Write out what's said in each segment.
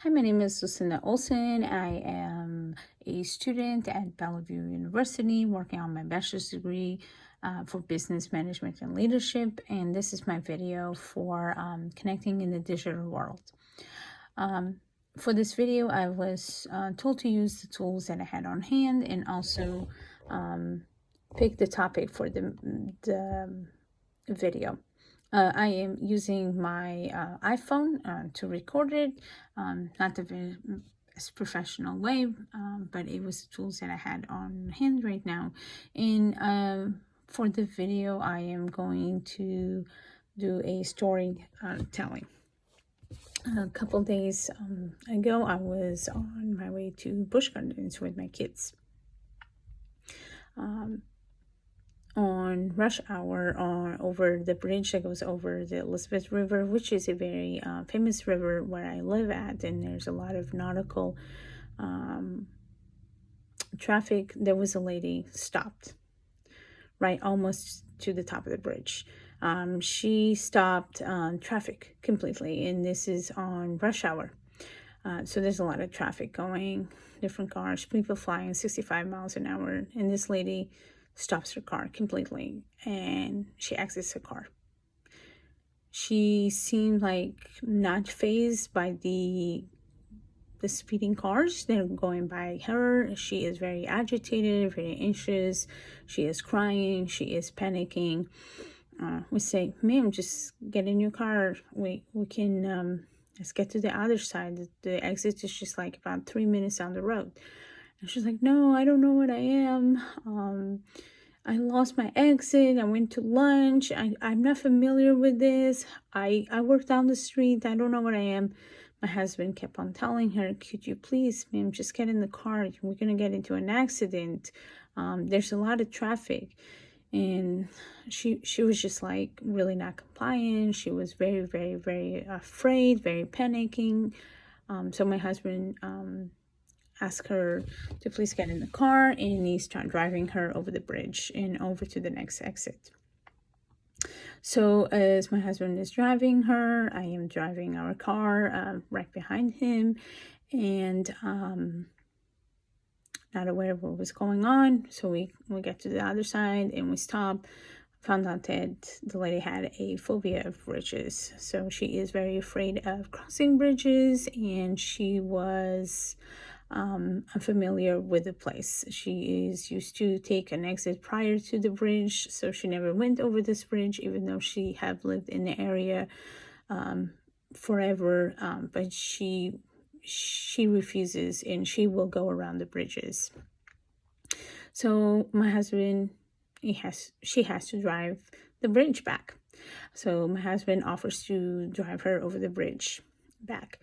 Hi, my name is Lucinda Olson. I am a student at Bellevue University working on my bachelor's degree for business management and leadership. And this is my video for connecting in the digital world. For this video, I was told to use the tools that I had on hand and also pick the topic for the video. I am using my iPhone to record it, not the very professional way, but it was the tools that I had on hand right now. And for the video, I am going to do a story telling. A couple days ago, I was on my way to Busch Gardens with my kids. On rush hour over the bridge that goes over the Elizabeth River, which is a very famous river where I live at, and there's a lot of nautical traffic. There was a lady stopped right almost to the top of the bridge. She stopped traffic completely, and this is on rush hour. So there's a lot of traffic going, different cars, people flying 65 miles an hour, and this lady stops her car completely and she exits her car. She seemed like not fazed by the speeding cars. They're going by her. She is very agitated, very anxious. She is crying. She is panicking. We say, ma'am, just get in your car. We can let's get to the other side. The exit is just like about 3 minutes down the road. And she's like, no, I don't know what I am. I lost my exit. I went to lunch. I'm not familiar with this. I work down the street. I don't know what I am. My husband kept on telling her, could you please, ma'am, just get in the car. We're going to get into an accident. There's a lot of traffic. And she was just like really not compliant. She was very, very, very afraid, very panicking. So my husband asked her to please get in the car, and he started driving her over the bridge and over to the next exit. So as my husband is driving her, I am driving our car right behind him, and not aware of what was going on. So we get to the other side and we stop. Found out that the lady had a phobia of bridges. So she is very afraid of crossing bridges, and she was unfamiliar with the place. She is used to take an exit prior to the bridge, so she never went over this bridge, even though she have lived in the area forever. But she refuses, and she will go around the bridges. So my husband, she has to drive the bridge back. So my husband offers to drive her over the bridge back.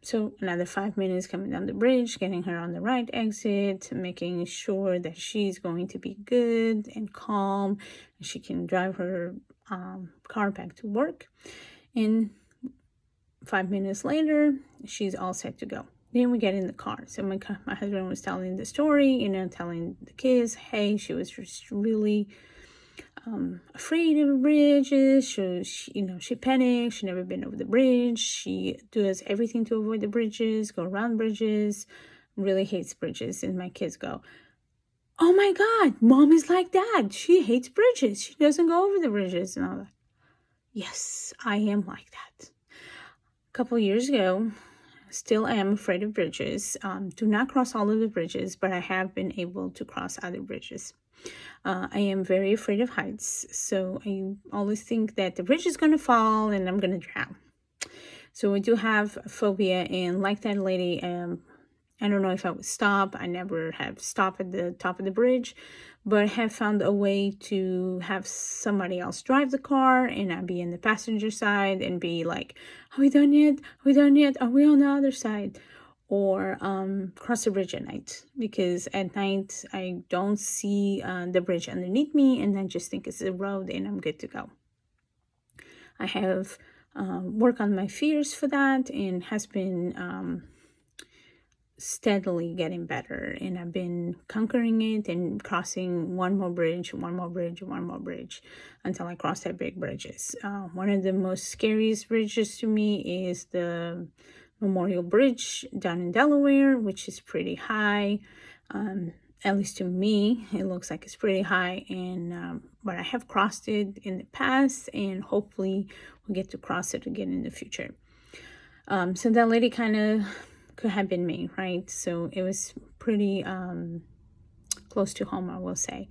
So another 5 minutes coming down the bridge, getting her on the right exit, making sure that she's going to be good and calm, and she can drive her car back to work. And 5 minutes later, she's all set to go. Then we get in the car. So my husband was telling the story, telling the kids, hey, she was just really afraid of bridges. She panicked. She never been over the bridge. She does everything to avoid the bridges, go around bridges, really hates bridges. And my kids go, oh my God, mom is like that. She hates bridges. She doesn't go over the bridges. And I'm like, yes, I am like that. A couple years ago, still I am afraid of bridges. Do not cross all of the bridges, but I have been able to cross other bridges. I am very afraid of heights, so I always think that the bridge is going to fall and I'm going to drown. So I do have a phobia, and like that lady, I don't know if I would stop. I never have stopped at the top of the bridge, but I have found a way to have somebody else drive the car, and I'd be in the passenger side and be like, are we done yet? Are we done yet? Are we on the other side? Or cross the bridge at night, because at night I don't see the bridge underneath me, and I just think it's a road and I'm good to go. I have worked on my fears for that, and has been steadily getting better, and I've been conquering it and crossing one more bridge until I cross that big bridges. One of the most scariest bridges to me is the Memorial Bridge down in Delaware, which is pretty high. At least to me, it looks like it's pretty high. And but I have crossed it in the past, and hopefully we'll get to cross it again in the future. So that lady kind of could have been me, right? So it was pretty close to home, I will say.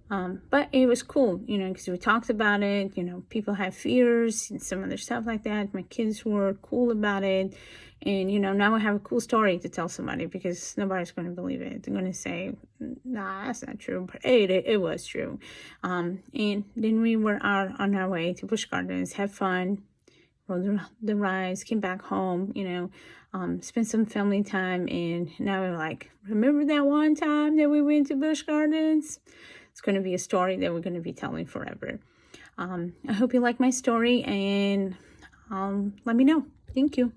But it was cool, because we talked about it. People have fears and some other stuff like that. My kids were cool about it. And, now I have a cool story to tell somebody, because nobody's going to believe it. They're going to say, nah, that's not true. But it was true. And then we were out on our way to Busch Gardens, have fun, rode the rides, came back home, spent some family time. And now we're like, remember that one time that we went to Busch Gardens? It's going to be a story that we're going to be telling forever. I hope you like my story, and let me know. Thank you.